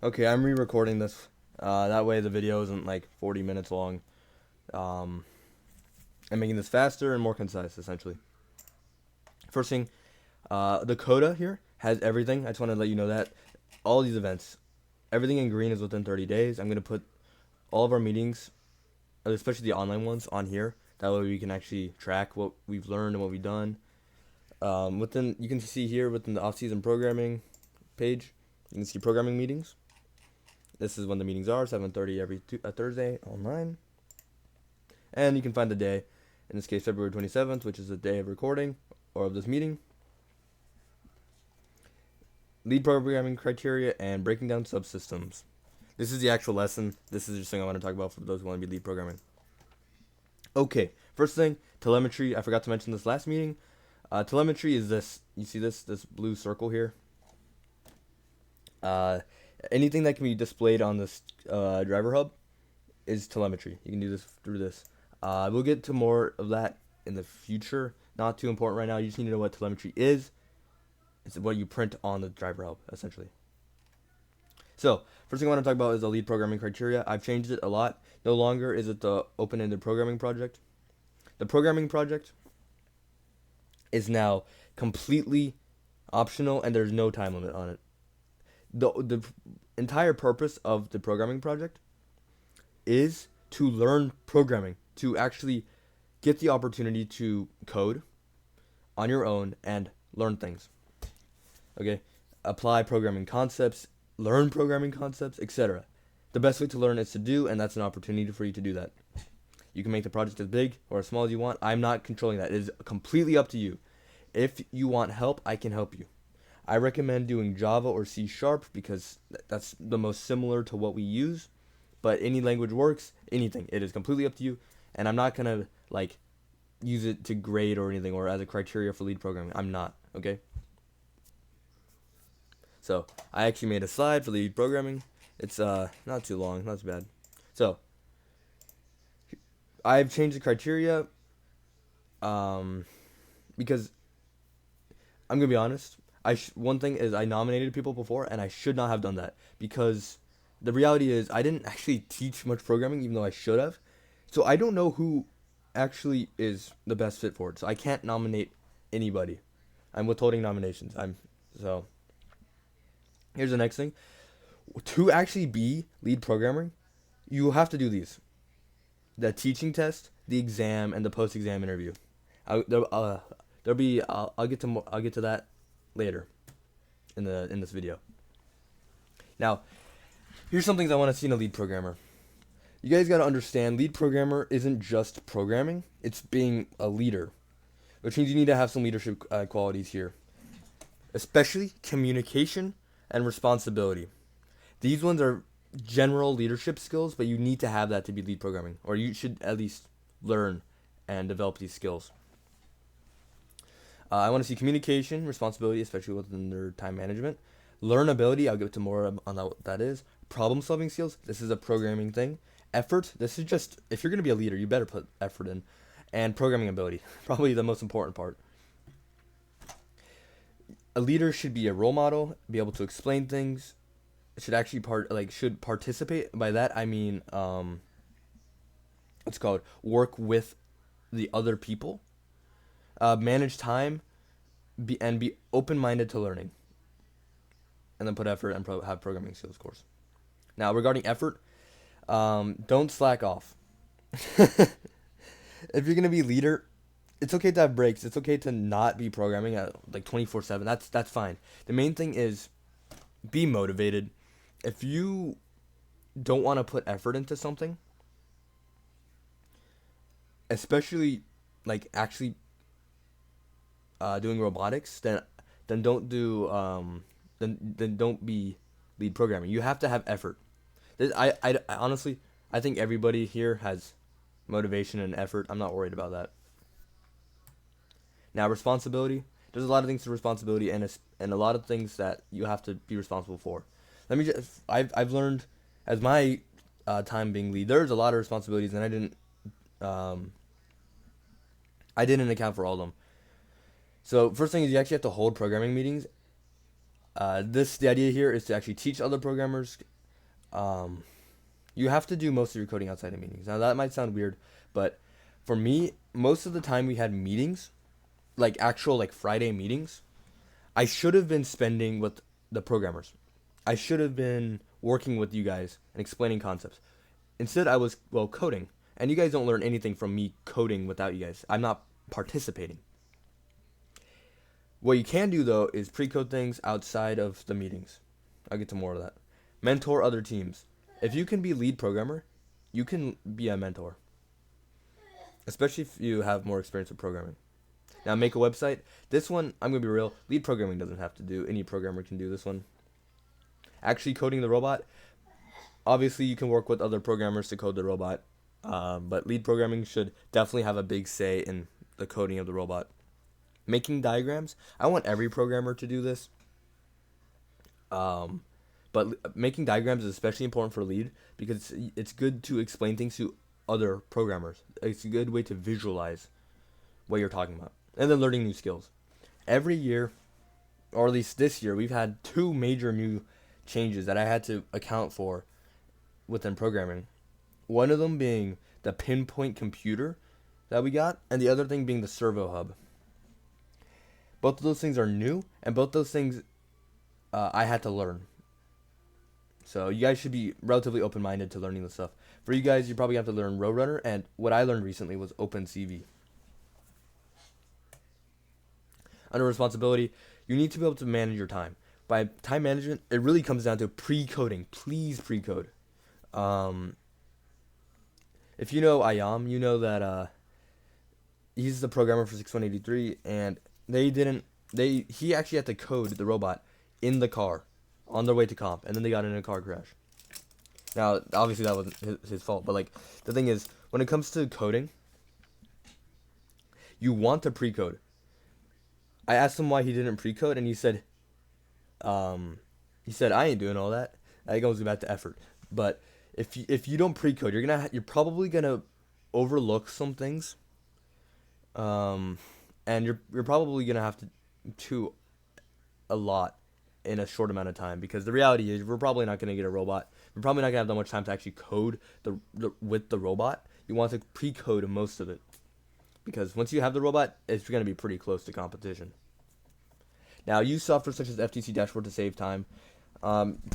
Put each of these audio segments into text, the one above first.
Okay, I'm re-recording this. That way the video isn't like 40 minutes long. Um, I'm making this faster and more concise, essentially. First thing, the coda here has everything. I just want to let you know that. All these events, everything in green is within 30 days. I'm going to put all of our meetings, especially the online ones, on here. That way we can actually track what we've learned and what we've done. You can see here within the off-season programming page, you can see programming meetings. This is when the meetings are, 7:30 every Thursday online. And you can find the day, in this case February 27th, which is the day of recording or of this meeting. Lead programming criteria and breaking down subsystems. This is the actual lesson. This is just something I want to talk about for those who want to be lead programming. Okay, first thing, telemetry. I forgot to mention this last meeting. Telemetry is this. You see this blue circle here? Anything that can be displayed on this driver hub is telemetry. You can do this through this. We'll get to more of that in the future. Not too important right now. You just need to know what telemetry is. It's what you print on the driver hub, essentially. So, first thing I want to talk about is the lead programming criteria. I've changed it a lot. No longer is it the open-ended programming project. The programming project is now completely optional, and there's no time limit on it. The entire purpose of the programming project is to learn programming, to actually get the opportunity to code on your own and learn things. Okay? Apply programming concepts, learn programming concepts, etc. The best way to learn is to do, and that's an opportunity for you to do that. You can make the project as big or as small as you want. I'm not controlling that. It is completely up to you. If you want help, I can help you. I recommend doing Java or C# because that's the most similar to what we use. But any language works, anything. It is completely up to you. And I'm not going to use it to grade or anything or as a criteria for lead programming. I'm not, okay? So, I actually made a slide for lead programming. It's not too long, not too bad. So, I've changed the criteria because I'm going to be honest. One thing is I nominated people before, and I should not have done that because the reality is I didn't actually teach much programming, even though I should have. So I don't know who actually is the best fit for it. So I can't nominate anybody. I'm withholding nominations. So here's the next thing. To actually be lead programmer, you have to do these: the teaching test, the exam, and the post-exam interview. I'll get to that later in this video. Now, here's some things I want to see in a lead programmer. You guys got to understand, lead programmer isn't just programming, it's being a leader, which means you need to have some leadership qualities here, especially communication and responsibility. These ones are general leadership skills, but you need to have that to be lead programming, or you should at least learn and develop these skills. I want to see communication, responsibility, especially within their time management. Learnability, I'll get to more on what that is. Problem solving skills, this is a programming thing. Effort, this is just, if you're going to be a leader, you better put effort in. And programming ability, probably the most important part. A leader should be a role model, be able to explain things, should actually should participate. By that I mean, it's called work with the other people. Manage time, be open-minded to learning, and then put effort and have programming skills, of course. Now, regarding effort, don't slack off. If you're gonna be leader, it's okay to have breaks. It's okay to not be programming at 24/7. That's fine. The main thing is be motivated. If you don't want to put effort into something, especially actually doing robotics, then don't do then don't be lead programming. You have to have effort. I honestly, I think everybody here has motivation and effort. I'm not worried about that. Now, responsibility. There's a lot of things to responsibility, and a lot of things that you have to be responsible for. I've learned as my time being lead. There's a lot of responsibilities, and I didn't account for all of them. So first thing is you actually have to hold programming meetings. The idea here is to actually teach other programmers um, you have to do most of your coding outside of meetings. Now that might sound weird, but for me, most of the time we had meetings, like actual like Friday meetings. I should have been spending with the programmers. I should have been working with you guys and explaining concepts. Instead, I was, well, coding. And you guys don't learn anything from me coding without you guys. I'm not participating. What you can do, though, is pre-code things outside of the meetings. I'll get to more of that. Mentor other teams. If you can be lead programmer, you can be a mentor. Especially if you have more experience with programming. Now, make a website. This one, I'm going to be real. Lead programming doesn't have to do. Any programmer can do this one. Actually coding the robot. Obviously, you can work with other programmers to code the robot. But lead programming should definitely have a big say in the coding of the robot. Making diagrams. I want every programmer to do this. But making diagrams is especially important for lead because it's good to explain things to other programmers. It's a good way to visualize what you're talking about. And then learning new skills. Every year, or at least this year, we've had 2 major new changes that I had to account for within programming. One of them being the pinpoint computer that we got, and the other thing being the servo hub. Both of those things are new, and both those things I had to learn. So you guys should be relatively open-minded to learning this stuff. For you guys, you probably have to learn Roadrunner, and what I learned recently was OpenCV. Under responsibility, you need to be able to manage your time. By time management, it really comes down to pre-coding. Please pre-code. If you know Ayam, you know that he's the programmer for 6183, and he actually had to code the robot in the car on their way to comp, and then they got in a car crash. Now, obviously that wasn't his fault, but like the thing is, when it comes to coding, you want to pre-code. I asked him why he didn't pre-code, and he said I ain't doing all that. That goes back to effort. But if you don't pre-code, you're probably gonna overlook some things, and you're probably gonna have to do a lot in a short amount of time, because the reality is we're probably not gonna get a robot. We're probably not gonna have that much time to actually code with the robot. You want to pre-code most of it, because once you have the robot, it's gonna be pretty close to competition. Now, use software such as FTC Dashboard to save time.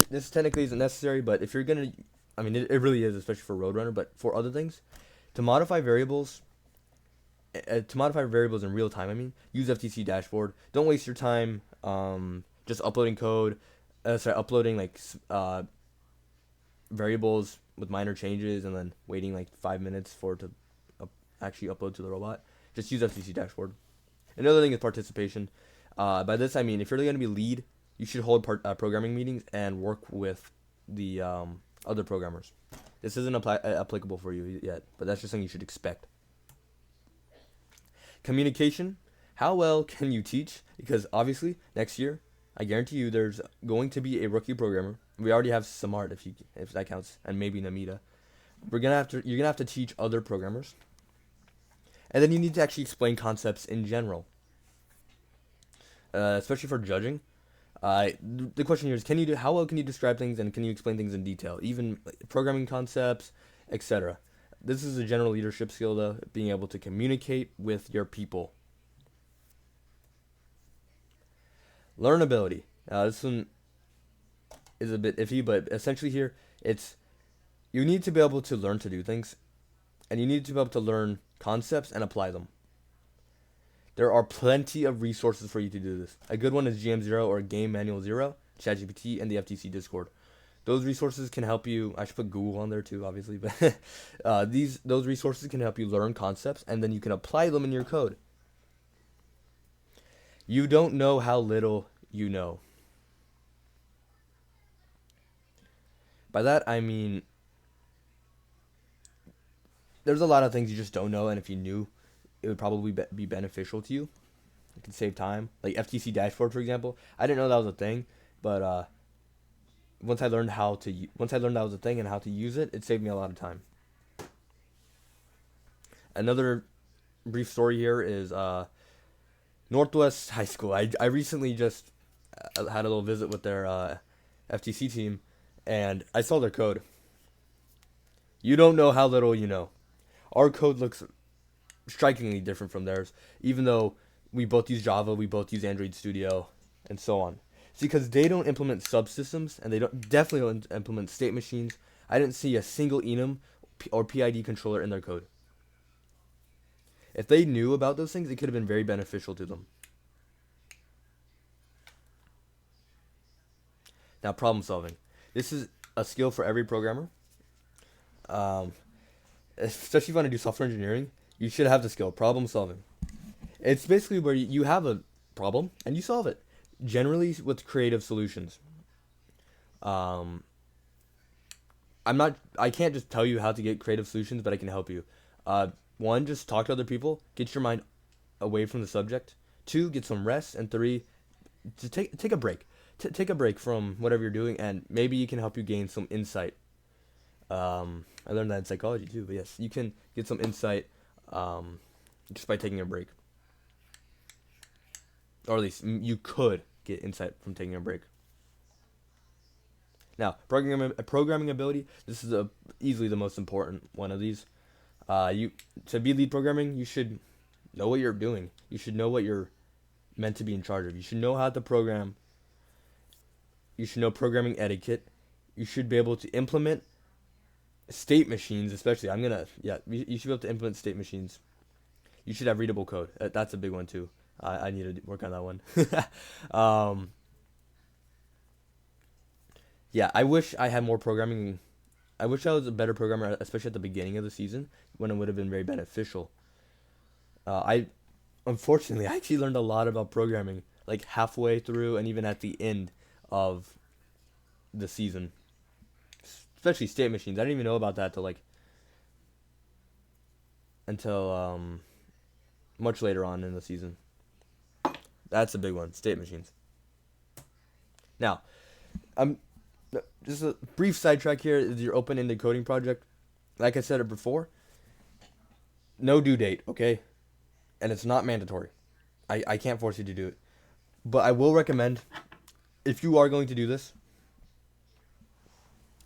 This technically isn't necessary, but if you're gonna, I mean, it really is, especially for Roadrunner. But for other things, to modify variables in real time, use FTC Dashboard. Don't waste your time just uploading code. Uploading like variables with minor changes and then waiting like 5 minutes for it to actually upload to the robot. Just use FTC Dashboard. Another thing is participation. By this I mean, if you're really going to be lead, you should hold programming meetings and work with the other programmers. This isn't applicable for you yet, but that's just something you should expect. Communication. How well can you teach? Because obviously, next year, I guarantee you there's going to be a rookie programmer. We already have Samart, if that counts, and maybe Namita. You're gonna have to teach other programmers. And then you need to actually explain concepts in general. Especially for judging. The question here is, how well can you describe things, and can you explain things in detail, even programming concepts, etc. This is a general leadership skill, though, being able to communicate with your people. Learnability. This one is a bit iffy, but essentially here, you need to be able to learn to do things, and you need to be able to learn concepts and apply them. There are plenty of resources for you to do this. A good one is GM0 or Game Manual 0, ChatGPT, and the FTC Discord. Those resources can help you. I should put Google on there too, obviously, but those resources can help you learn concepts, and then you can apply them in your code. You don't know how little you know. By that I mean, there's a lot of things you just don't know, and if you knew, it would probably be beneficial to you. It can save time. Like FTC Dashboard, for example. I didn't know that was a thing, but once I learned that was a thing and how to use it, it saved me a lot of time. Another brief story here is Northwest High School. I recently just had a little visit with their FTC team, and I saw their code. You don't know how little you know. Our code looks strikingly different from theirs, even though we both use Java, we both use Android Studio, and so on. See, because they don't implement subsystems, and they definitely don't implement state machines. I didn't see a single enum or PID controller in their code. If they knew about those things, it could have been very beneficial to them. Now, problem solving. This is a skill for every programmer. Um, Especially if you want to do software engineering, you should have the skill, problem solving. It's basically where you have a problem and you solve it, generally with creative solutions. Um, I can't just tell you how to get creative solutions, but I can help you. One, just talk to other people, get your mind away from the subject. Two, get some rest, and three, to take a break. Take a break from whatever you're doing, and maybe you can help you gain some insight. I learned that in psychology too, but yes, you can get some insight just by taking a break. Or at least you could get insight from taking a break. Now, programming ability. This is easily the most important one of these. You to be lead programming, you should know what you're doing. You should know what you're meant to be in charge of. You should know how to program. You should know programming etiquette. You should be able to implement state machines, especially. You should be able to implement state machines. You should have readable code. That's a big one too. I need to work on that one. Yeah, I wish I had more programming. I wish I was a better programmer, especially at the beginning of the season when it would have been very beneficial. I Unfortunately, I actually learned a lot about programming like halfway through and even at the end of the season, especially state machines. I didn't even know about that until much later on in the season. That's a big one, state machines. Now, I'm just a brief sidetrack here is your open-ended coding project. Like I said it before, no due date, okay? And it's not mandatory. I can't force you to do it. But I will recommend, if you are going to do this,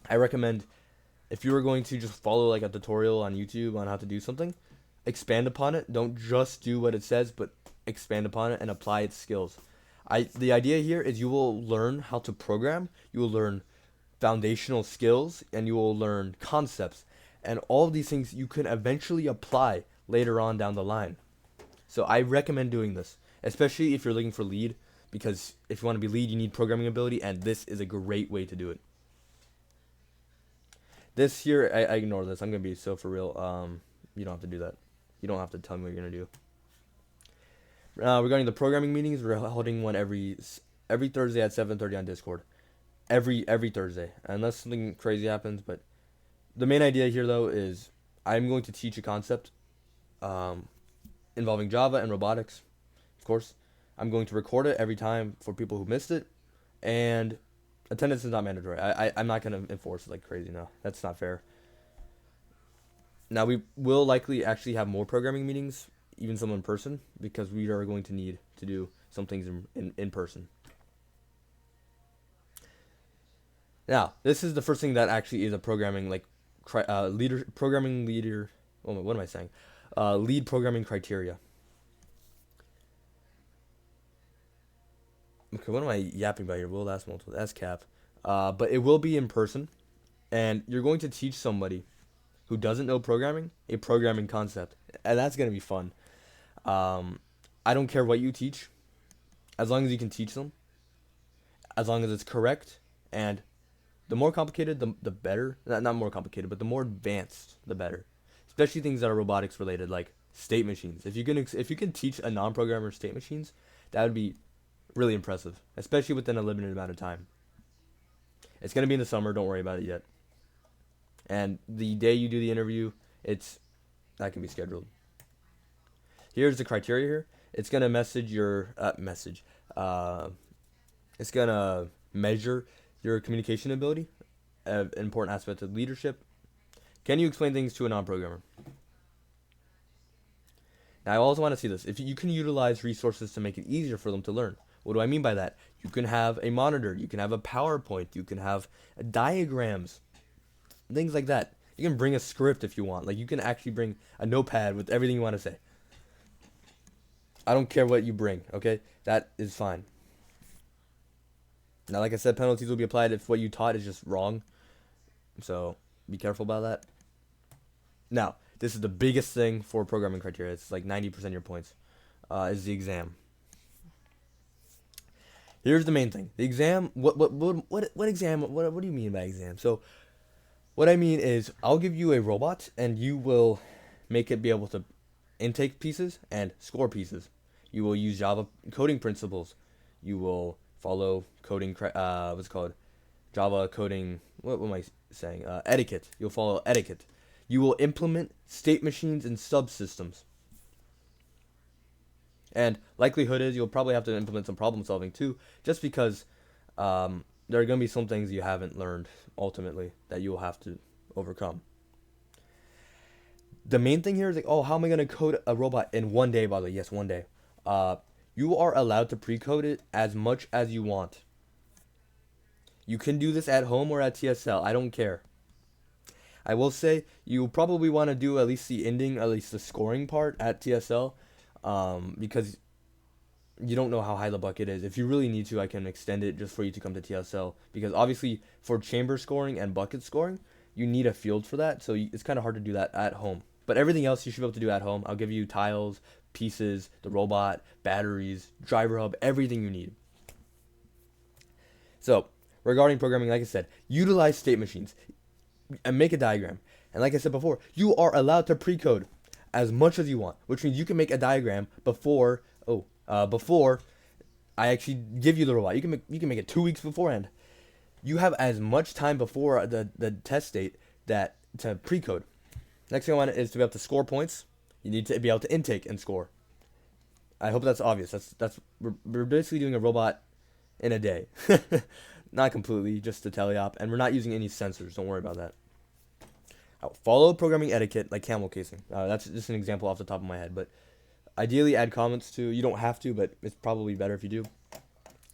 I recommend if you are going to just follow like a tutorial on YouTube on how to do something, expand upon it. Don't just do what it says, but expand upon it and apply its skills. The idea here is you will learn how to program, you will learn foundational skills, and you will learn concepts. And all of these things you can eventually apply later on down the line. So I recommend doing this, especially if you're looking for lead, because if you want to be lead, you need programming ability, and this is a great way to do it. This here, I ignore this. I'm going to be so for real. You don't have to do that. You don't have to tell me what you're going to do. Regarding the programming meetings, we're holding one every Thursday at 7:30 on Discord. Every Thursday, unless something crazy happens. But the main idea here, though, is I'm going to teach a concept involving Java and robotics. Of course, I'm going to record it every time for people who missed it, and attendance is not mandatory. I'm not going to enforce it like crazy. No, that's not fair. Now, we will likely actually have more programming meetings, even some in person, because we are going to need to do some things in person. Now, this is the first thing that actually is a programming leader. Oh, what am I saying? Lead programming criteria. Okay, what am I yapping about here? Will ask multiple. That's cap. But it will be in person, and you're going to teach somebody who doesn't know programming a programming concept, and that's gonna be fun. I don't care what you teach, as long as you can teach them, as long as it's correct, and the more complicated, the better. Not more complicated, but the more advanced, the better. Especially things that are robotics related, like state machines. If you can teach a non-programmer state machines, that would be really impressive, especially within a limited amount of time. It's gonna be in the summer. Don't worry about it yet. And the day you do the interview, that can be scheduled. Here's the criteria here. It's gonna It's gonna measure your communication ability, an important aspect of leadership. Can you explain things to a non-programmer? Now, I also want to see this. If you can utilize resources to make it easier for them to learn. What do I mean by that? You can have a monitor, you can have a PowerPoint, you can have diagrams, things like that. You can bring a script if you want. Like, you can actually bring a notepad with everything you want to say. I don't care what you bring, okay? That is fine. Now, like I said, penalties will be applied if what you taught is just wrong. So, be careful about that. Now, this is the biggest thing for programming criteria. It's like 90% of your points, is the exam. Here's the main thing. The exam, what exam, what do you mean by exam? So, what I mean is, I'll give you a robot, and you will make it be able to intake pieces and score pieces. You will use Java coding principles. You will follow coding, what's it called? Java coding, what am I saying? Etiquette. You'll follow etiquette. You will implement state machines and subsystems. And likelihood is you'll probably have to implement some problem solving too, just because there are going to be some things you haven't learned ultimately that you will have to overcome. The main thing here is like, oh, how am I going to code a robot in one day, by the way? Yes, one day. You are allowed to pre-code it as much as you want. You can do this at home or at TSL. I don't care. I will say you probably want to do at least the ending, at least the scoring part at TSL, because you don't know how high the bucket is. If you really need to, I can extend it just for you to come to TSL, because obviously for chamber scoring and bucket scoring, you need a field for that, so it's kind of hard to do that at home. But everything else you should be able to do at home. I'll give you tiles, pieces, the robot, batteries, driver hub, everything you need. So, regarding programming, like I said, utilize state machines and make a diagram. And like I said before, you are allowed to pre-code as much as you want, which means you can make a diagram before I actually give you the robot. You can make it 2 weeks beforehand. You have as much time before the test date that to pre-code. Next thing I want is to be able to score points. You need to be able to intake and score. I hope that's obvious. We're basically doing a robot in a day. Not completely, just a teleop, and we're not using any sensors. Don't worry about that. Follow programming etiquette like camel casing. That's just an example off the top of my head, but ideally add comments to. You don't have to, but it's probably better if you do.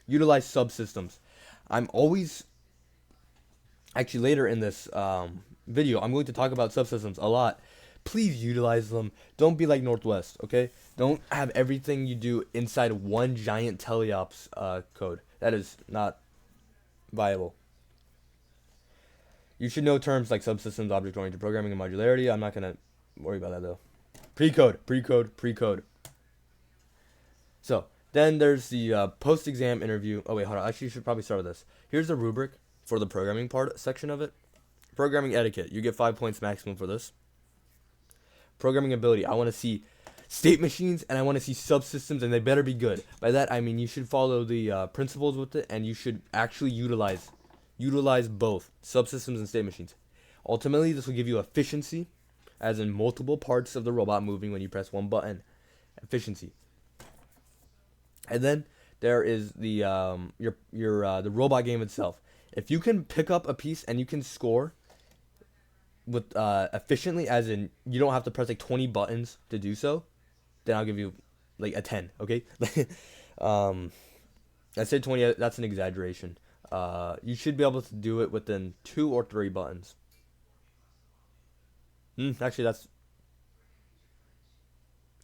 Utilize subsystems. I'm always actually later in this video, I'm going to talk about subsystems a lot. Please utilize them. Don't be like Northwest, okay? Don't have everything you do inside one giant teleops code. That is not viable. You should know terms like subsystems, object-oriented programming, and modularity. I'm not going to worry about that, though. Pre-code. So, then there's the post-exam interview. Oh, wait, hold on. Actually, you should probably start with this. Here's the rubric for the programming part section of it. Programming etiquette. You get 5 points maximum for this. Programming ability. I want to see state machines, and I want to see subsystems, and they better be good. By that, I mean you should follow the principles with it, and you should actually utilize both subsystems and state machines. Ultimately, this will give you efficiency, as in multiple parts of the robot moving when you press one button. Efficiency. And then there is the the robot game itself. If you can pick up a piece and you can score with efficiently, as in you don't have to press like 20 buttons to do so, then I'll give you like a 10. Okay. I said 20. That's an exaggeration. You should be able to do it within 2 or 3 buttons. Actually, that's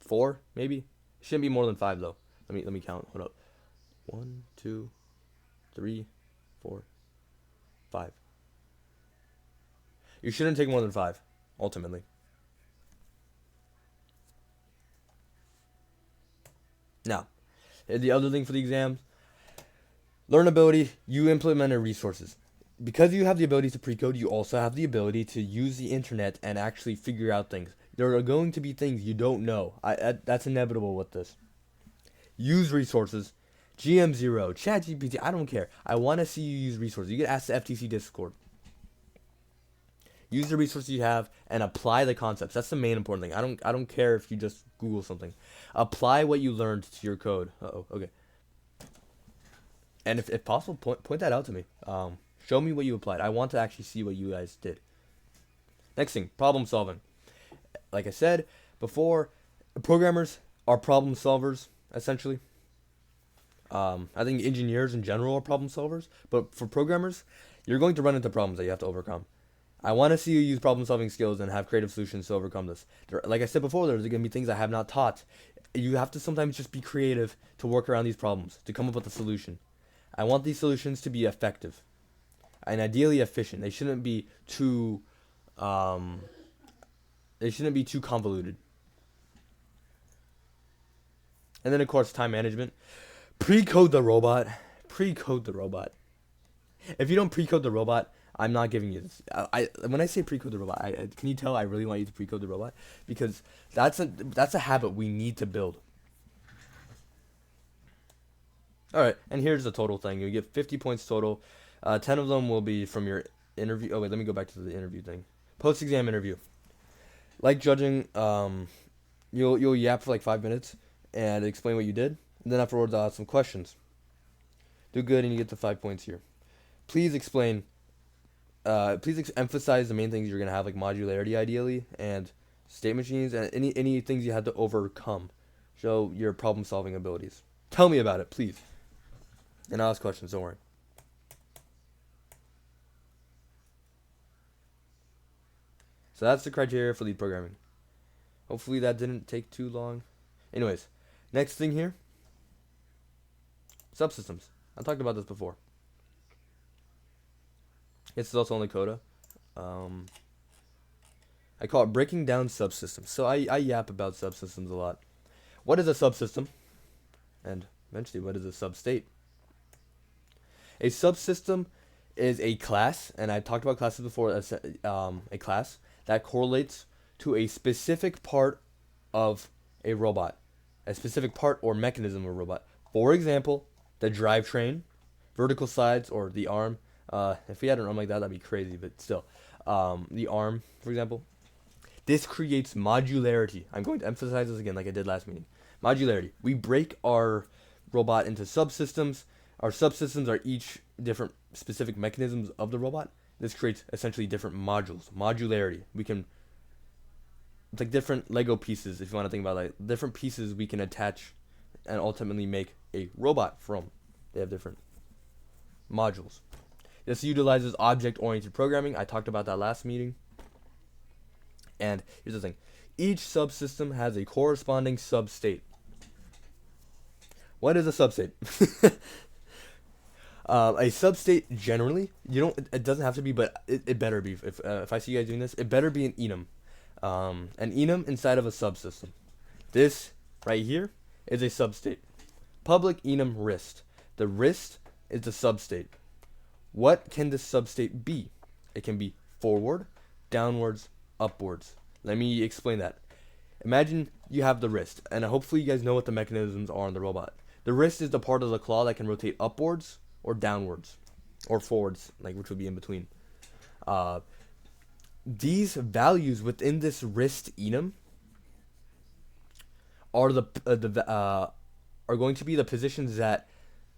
4, maybe. It shouldn't be more than 5 though. Let me count. Hold up. 1, 2, 3, 4, 5. You shouldn't take more than 5, ultimately. Now, the other thing for the exams, learnability, you implemented resources. Because you have the ability to pre-code, you also have the ability to use the internet and actually figure out things. There are going to be things you don't know. That's inevitable with this. Use resources. GM0, ChatGPT, I don't care. I want to see you use resources. You get asked the FTC Discord. Use the resources you have and apply the concepts. That's the main important thing. I don't care if you just Google something. Apply what you learned to your code. Okay. And if possible, point that out to me. Show me what you applied. I want to actually see what you guys did. Next thing, problem solving. Like I said before, programmers are problem solvers, essentially. I think engineers in general are problem solvers, but for programmers, you're going to run into problems that you have to overcome. I want to see you use problem solving skills and have creative solutions to overcome this. Like I said before, there's going to be things I have not taught. You have to sometimes just be creative to work around these problems, to come up with a solution. I want these solutions to be effective and ideally efficient. Um, they shouldn't be too convoluted. And then of course time management. Pre-code the robot. Pre-code the robot. If you don't pre-code the robot, I'm not giving you this. When I say pre-code the robot, can you tell I really want you to pre-code the robot? Because that's a habit we need to build. All right, and here's the total thing. You get 50 points total. 10 of them will be from your interview. Oh wait, let me go back to the interview thing. Post-exam interview. Like judging, you'll yap for like 5 minutes and explain what you did. And then afterwards, I'll ask some questions. Do good, and you get the 5 points here. Please explain. Please emphasize the main things you're gonna have, like modularity, ideally, and state machines, and any things you had to overcome. Show your problem-solving abilities. Tell me about it, please. And I'll ask questions. Don't worry. So that's the criteria for lead programming. Hopefully that didn't take too long. Anyways, next thing here. Subsystems. I talked about this before. This is also on the coda. I call it breaking down subsystems. So I yap about subsystems a lot. What is a subsystem? And eventually, what is a substate? A subsystem is a class, and I talked about classes before. A class that correlates to a specific part of a robot, a specific part or mechanism of a robot. For example, the drivetrain, vertical slides, or the arm. If we had an arm like that, that'd be crazy, but still. The arm, for example. This creates modularity. I'm going to emphasize this again like I did last meeting. Modularity. We break our robot into subsystems. Our subsystems are each different specific mechanisms of the robot. This creates essentially different modules. Modularity. It's like different Lego pieces, if you want to think about like different pieces we can attach and ultimately make a robot from. They have different modules. This utilizes object-oriented programming. I talked about that last meeting. And here's the thing. Each subsystem has a corresponding substate. What is a substate? A substate generally, it doesn't have to be, but it better be. If I see you guys doing this, it better be an enum. An enum inside of a subsystem. This right here is a substate. Public enum rest. The rest is the substate. What can the substate be? It can be forward, downwards, upwards. Let me explain that. Imagine you have the wrist, and hopefully you guys know what the mechanisms are on the robot. The wrist is the part of the claw that can rotate upwards or downwards, or forwards, which would be in between. These values within this wrist enum are are going to be the positions that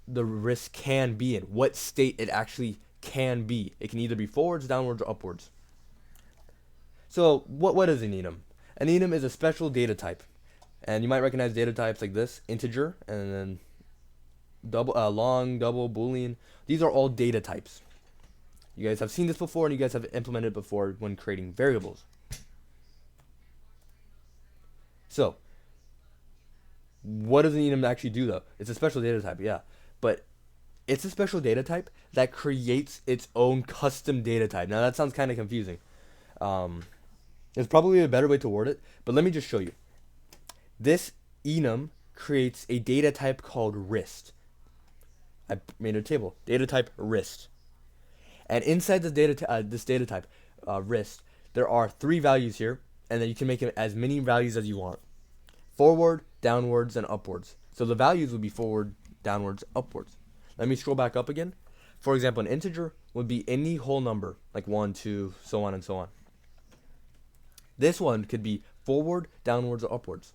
the wrist can be in. What state it actually can be. It can either be forwards, downwards, or upwards. So what is an enum? An enum is a special data type, and you might recognize data types like this: integer, and then long, double, boolean. These are all data types. You guys have seen this before, and you guys have implemented it before when creating variables. So, what does an enum actually do, though? It's a special data type, yeah. But it's a special data type that creates its own custom data type. Now, that sounds kind of confusing. There's probably a better way to word it, but let me just show you. This enum creates a data type called wrist. I made a table. Data type wrist. And inside this data type, wrist, there are 3 values here, and then you can make it as many values as you want. Forward, downwards, and upwards. So the values would be forward, downwards, upwards. Let me scroll back up again. For example, an integer would be any whole number, like 1, 2, so on and so on. This one could be forward, downwards, or upwards.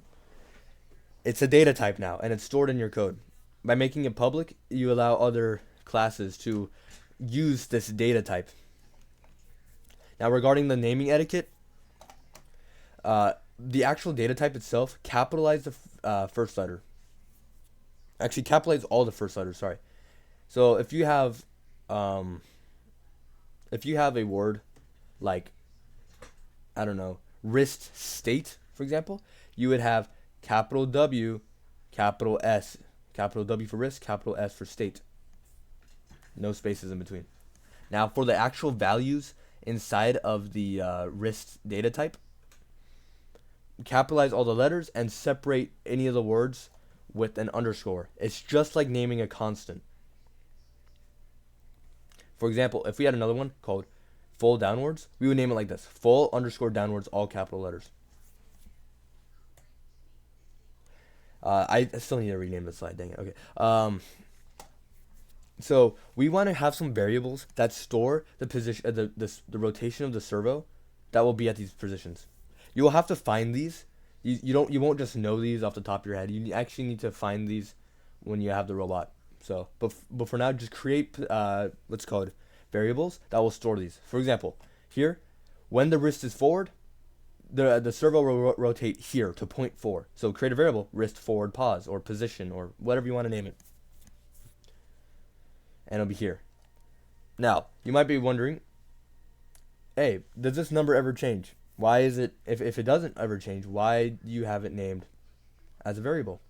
It's a data type now, and it's stored in your code. By making it public, you allow other classes to use this data type. Now, regarding the naming etiquette, the actual data type itself, capitalize the first letter. actually capitalize all the first letters. Sorry. So um, if you have a word like, I don't know, wrist state, for example, you would have capital W, capital S, capital W for wrist, capital S for state. No spaces in between. Now, for the actual values inside of the wrist data type, capitalize all the letters and separate any of the words with an underscore. It's just like naming a constant. For example, if we had another one called full downwards, we would name it like this: full underscore downwards, all capital letters. I still need to rename the slide. Dang it. Okay. So we want to have some variables that store the position, the rotation of the servo, that will be at these positions. You will have to find these. You won't just know these off the top of your head. You actually need to find these when you have the robot. So, but for now, just create what's called variables that will store these. For example, here, when the wrist is forward, the servo will rotate here to 0.4. So create a variable, wrist forward pause, or position, or whatever you want to name it. And it'll be here. Now, you might be wondering, hey, does this number ever change? Why is it, if it doesn't ever change, why do you have it named as a variable?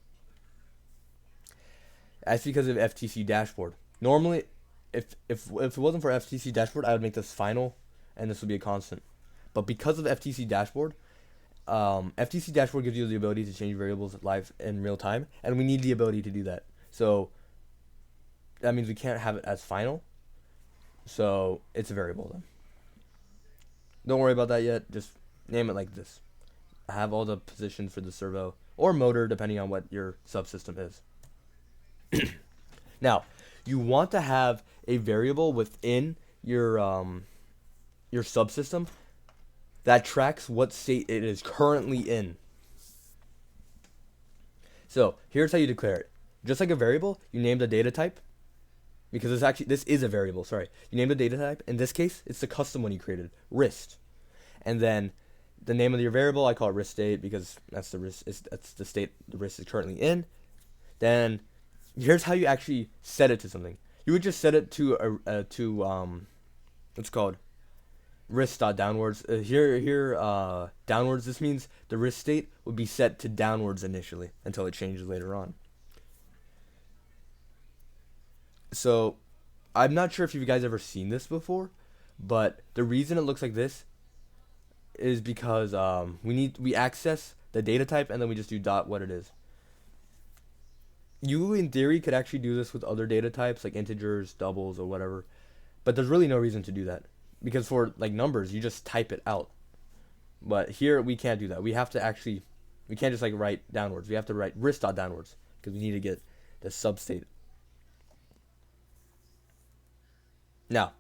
That's because of FTC dashboard. Normally, if it wasn't for FTC dashboard, I would make this final, and this would be a constant. But because of FTC dashboard gives you the ability to change variables live in real time, and we need the ability to do that. So that means we can't have it as final. So it's a variable then. Don't worry about that yet. Just name it like this. Have all the positions for the servo or motor, depending on what your subsystem is. Now, you want to have a variable within your subsystem that tracks what state it is currently in. So here's how you declare it. Just like a variable, you name the data type, because this is a variable. Sorry, you name the data type. In this case, it's the custom one you created, wrist, and then the name of your variable, I call it wrist state because that's the wrist. That's the state the wrist is currently in. Then here's how you actually set it to something. You would just set it to what's called wrist downwards. Downwards. This means the wrist state would be set to downwards initially until it changes later on. So I'm not sure if you guys ever seen this before, but the reason it looks like this is because we access the data type and then we just do dot what it is. You in theory could actually do this with other data types like integers, doubles, or whatever, but there's really no reason to do that because for like numbers you just type it out. But here we can't do that. We can't just like write downwards. We have to write wrist dot downwards because we need to get the substate. Now,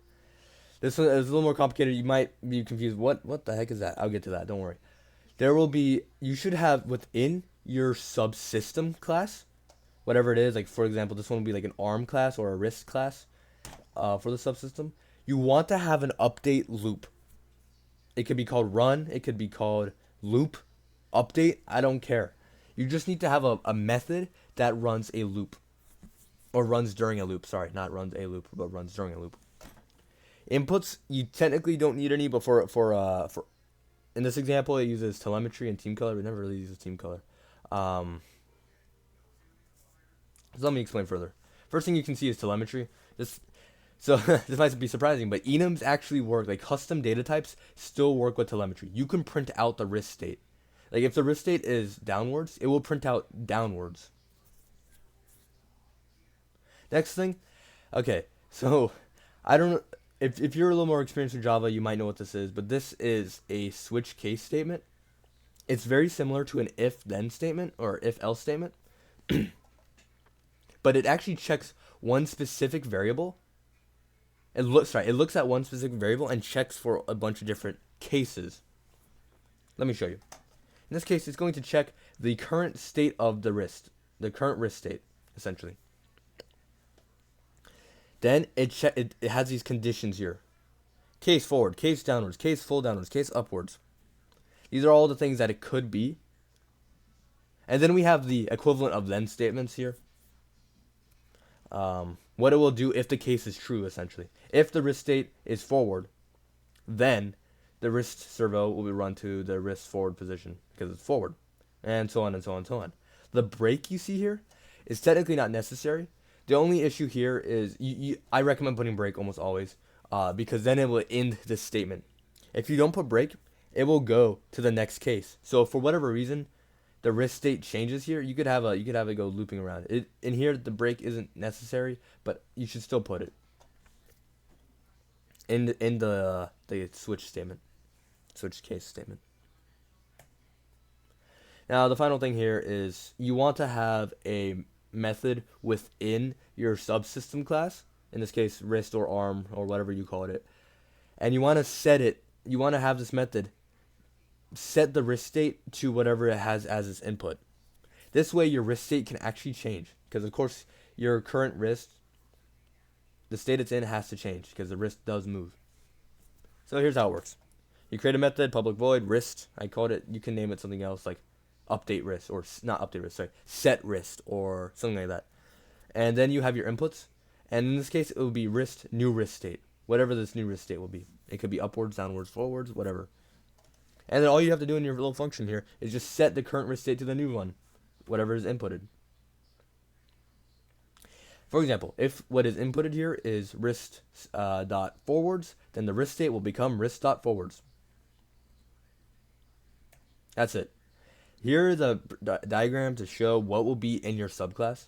this one is a little more complicated. You might be confused. What the heck is that? I'll get to that. Don't worry. You should have within your subsystem class, whatever it is. Like for example, this one would be like an arm class or a wrist class for the subsystem. You want to have an update loop. It could be called run. It could be called loop, update. I don't care. You just need to have a method that runs a loop. Or runs during a loop. Sorry, not runs a loop, but runs during a loop. Inputs, you technically don't need any, but for in this example, it uses telemetry and team color. It never really uses team color. So let me explain further. First thing you can see is telemetry. This might be surprising, but enums actually work. Like custom data types still work with telemetry. You can print out the wrist state. Like if the wrist state is downwards, it will print out downwards. Next thing, okay, so I don't know if you're a little more experienced with Java, you might know what this is, but this is a switch case statement. It's very similar to an if then statement or if else statement, but it actually checks one specific variable. It looks at one specific variable and checks for a bunch of different cases. Let me show you. In this case, it's going to check the current state of the wrist, the current wrist state, essentially. Then it has these conditions here. Case forward, case downwards, case full downwards, case upwards. These are all the things that it could be. And then we have the equivalent of then statements here. What it will do if the case is true, essentially. If the wrist state is forward, then the wrist servo will be run to the wrist forward position because it's forward, and so on and so on and so on. The break you see here is technically not necessary. The only issue here is I recommend putting break almost always, because then it will end the statement. If you don't put break, it will go to the next case. So if for whatever reason the wrist state changes here, you could have it go looping around. It in here the break isn't necessary, but you should still put it in the switch statement, switch case statement. Now the final thing here is you want to have a method within your subsystem class, in this case wrist or arm or whatever you call it, and you want to set it. You want to have this method set the wrist state to whatever it has as its input. This way your wrist state can actually change, because of course your current wrist, the state it's in has to change because the wrist does move. So here's how it works. You create a method, public void, wrist, I called it, you can name it something else like update wrist, or not update wrist, sorry, set wrist, or something like that. And then you have your inputs, and in this case it will be wrist, new wrist state, whatever this new wrist state will be. It could be upwards, downwards, forwards, whatever. And then all you have to do in your little function here is just set the current wrist state to the new one, whatever is inputted. For example, if what is inputted here is wrist dot forwards, then the wrist state will become wrist dot forwards. That's it. Here is a diagram to show what will be in your subclass,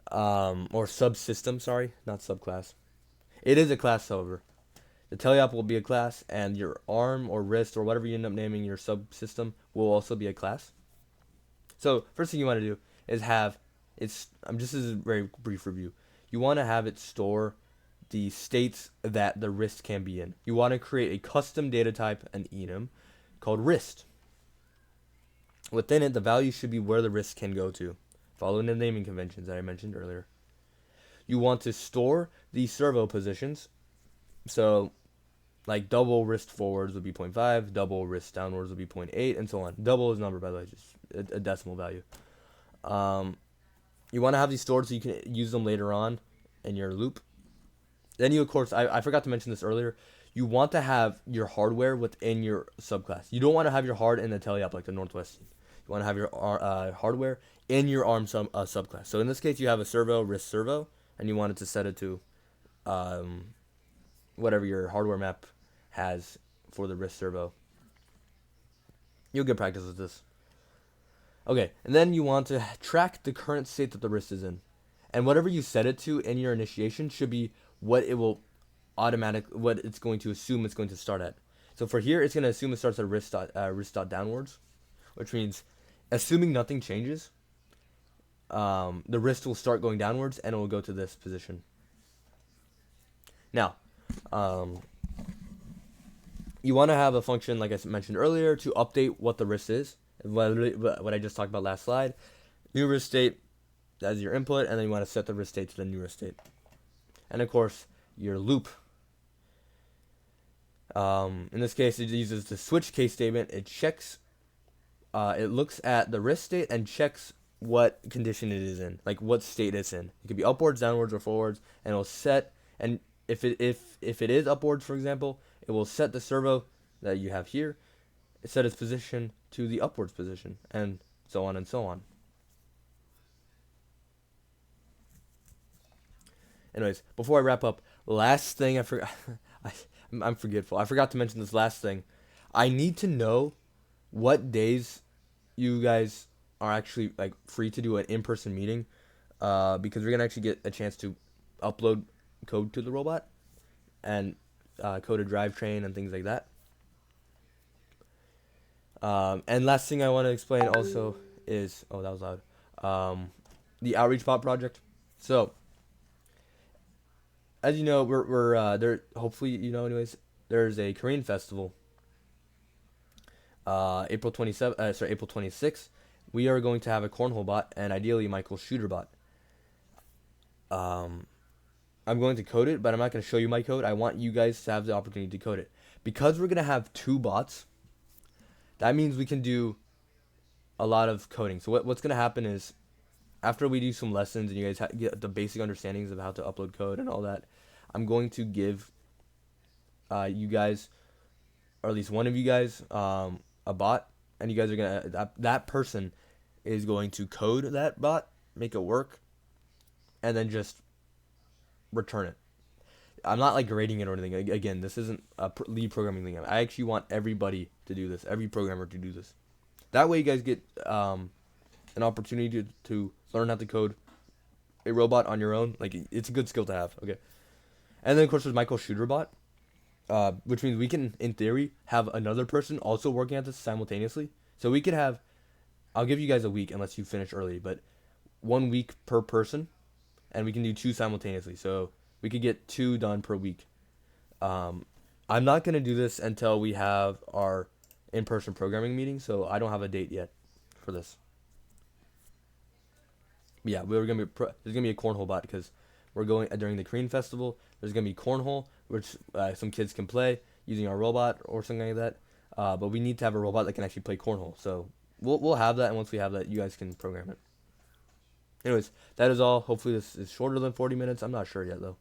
or subsystem. Sorry, not subclass. It is a class, however. The teleop will be a class, and your arm or wrist or whatever you end up naming your subsystem will also be a class. So first thing you want to do is have it's. This is a very brief review. You want to have it store the states that the wrist can be in. You want to create a custom data type, an enum, called wrist. Within it, the value should be where the wrist can go to, following the naming conventions that I mentioned earlier. You want to store the servo positions. So, like double wrist forwards would be 0.5, double wrist downwards would be 0.8, and so on. Double is number, by the way, just a decimal value. You want to have these stored so you can use them later on in your loop. Then you, of course, I forgot to mention this earlier, you want to have your hardware within your subclass. You don't want to have your hard in the teleop like the Northwest. You want to have your hardware in your arm subclass. So in this case, you have a servo, wrist servo, and you wanted to set it to whatever your hardware map has for the wrist servo. You'll get practice with this. Okay, and then you want to track the current state that the wrist is in. And whatever you set it to in your initiation should be what it will what it's going to assume it's going to start at. So for here, it's going to assume it starts at wrist dot downwards, which means assuming nothing changes, the wrist will start going downwards and it will go to this position. Now, you want to have a function, like I mentioned earlier, to update what the wrist is. What I just talked about last slide. New wrist state as your input, and then you want to set the wrist state to the new wrist state. And of course, your loop. In this case, it uses the switch case statement. It checks, it looks at the wrist state and checks what condition it is in, like what state it's in. It could be upwards, downwards, or forwards, and it'll set. And if it is upwards, for example, it will set the servo that you have here, set its position to the upwards position, and so on and so on. Anyways, before I wrap up, last thing I forgot, I'm forgetful. I forgot to mention this last thing. I need to know what days you guys are actually like free to do an in-person meeting, because we're gonna actually get a chance to upload code to the robot and code a drivetrain and things like that. And last thing I want to explain also is, oh, that was loud. The outreach bot project. So, as you know, we're there. Hopefully, you know. Anyways, there's a Korean festival. April 26th. We are going to have a cornhole bot and ideally Michael's shooter bot. I'm going to code it, but I'm not going to show you my code. I want you guys to have the opportunity to code it. Because we're going to have two bots, that means we can do a lot of coding. So what's going to happen is after we do some lessons and you guys get the basic understandings of how to upload code and all that, I'm going to give you guys, or at least one of you guys, a bot, and you guys are gonna that person is going to code that bot, make it work, and then just return it. I'm not like grading it or anything. Again, this isn't a lead programming thing. I actually want everybody to do this, every programmer to do this. That way, you guys get an opportunity to learn how to code a robot on your own. Like, it's a good skill to have. Okay, and then of course there's Michael Shooter bot, which means we can, in theory, have another person also working at this simultaneously. So we could have, I'll give you guys a week unless you finish early, but 1 week per person, and we can do two simultaneously. So we could get two done per week. I'm not gonna do this until we have our in-person programming meeting, so I don't have a date yet for this. But yeah, there's gonna be a cornhole bot because we're going during the Korean festival. There's gonna be cornhole, which some kids can play using our robot or something like that. But we need to have a robot that can actually play cornhole. So we'll have that, and once we have that, you guys can program it. Anyways, that is all. Hopefully this is shorter than 40 minutes. I'm not sure yet though.